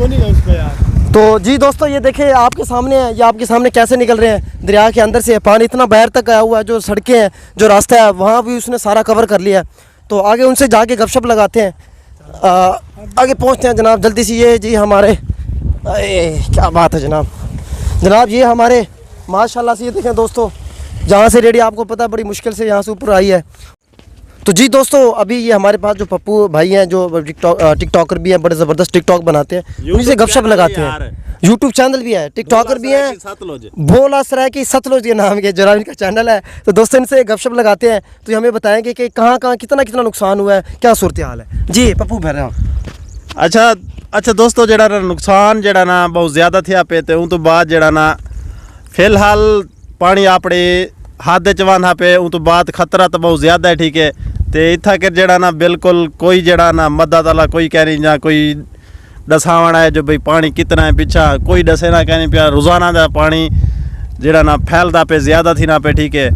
को नहीं है उसको यार। तो जी दोस्तों ये देखिए आपके सामने है, ये आपके सामने कैसे निकल रहे हैं दरिया के अंदर से। पानी इतना बाहर तक आया हुआ है, जो सड़कें हैं जो रास्ता है वहाँ भी उसने सारा कवर कर लिया है। तो आगे उनसे जाके गपशप लगाते हैं, आगे पहुँचते हैं जनाब जल्दी से। ये जी हमारे क्या बात है जनाब ये हमारे माशाल्लाह से ये देखें दोस्तों, जहाँ से रेडी आपको पता है बड़ी मुश्किल से यहाँ से ऊपर आई है। तो जी दोस्तों अभी ये हमारे पास जो पप्पू भाई हैं जो टिकटॉकर भी हैं, बड़े ज़बरदस्त टिकटॉक बनाते हैं, उन्हीं से गपशप लगाते हैं। यूट्यूब चैनल भी है, टिकटॉकर भी हैं। बोला सराय की सतलुज ये नाम के जरा इनका चैनल है। तो दोस्तों इनसे गपशप लगाते हैं तो ये हमें बताएंगे कि कहाँ कितना नुकसान हुआ है, क्या सूरत हाल है। जी पप्पू भर अच्छा दोस्तों, जड़ा ना नुकसान जड़ा ना बहुत ज़्यादा थिया पे ते तो बाद जड़ा ना फिलहाल पानी आपड़े हाथ चवाना पे तो बाद खतरा तो बहुत ज़्यादा है, ठीक है। तो इतना कर जड़ा ना बिल्कुल कोई जड़ा ना मदद वाला कोई कह रही ना कोई दसावना है जो भाई पानी कितना है पीछा कोई दसे ना कहने पिया। रोज़ाना का पानी जड़ा ना फैलता पे ज़्यादा थी ना पे, ठीक है।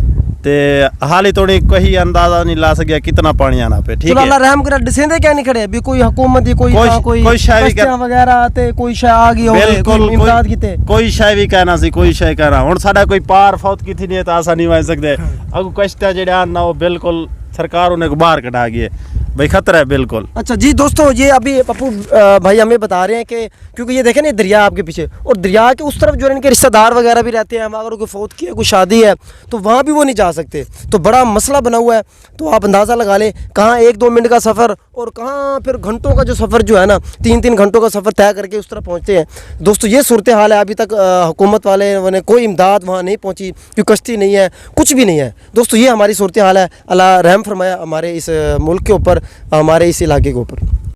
तो हाल ही थोड़ी कोई अंदाजा नहीं ला सकिया कितना पानी आना पे, ठीक है। अल्लाह रहम करे डिसेंदे क्या नहीं खड़े अभी कोई हुकूमत कोई शाय वगैरह आते कोई शाय आ गई हो बिल्कुल इमदाद कीते कोई शाय भी कहना सी कोई शाय कहना हुन साडा कोई पार फौत की थी नहीं तो आसा नहीं वा सकदे। अगू कष्ट जेड़े आना वो बिल्कुल सरकार उन्हें बाहर कटा गई है भाई, खतरा है बिल्कुल। अच्छा जी दोस्तों ये अभी पप्पू भाई हमें बता रहे हैं कि क्योंकि ये देखें ना दरिया आपके पीछे और दरिया के उस तरफ जो इनके रिश्तेदार वगैरह भी रहते हैं, अगर कोई फौत की है कोई शादी है तो वहाँ भी वो नहीं जा सकते। तो बड़ा मसला बना हुआ है। तो आप अंदाज़ा लगा लें कहाँ 1-2 मिनट का सफ़र और कहाँ फिर घंटों का जो सफ़र जो है ना 3-3 घंटों का सफ़र तय करके उस तरफ पहुँचते हैं। दोस्तों ये सूरत हाल है। अभी तक हुकूमत वाले ने कोई इमदाद वहाँ नहीं पहुँची, क्योंकि कश्ती नहीं है कुछ भी नहीं है। दोस्तों ये हमारी सूरत हाल है। अल्लाह रहम फरमाया हमारे इस मुल्क के ऊपर, हमारे इस इलाके के ऊपर।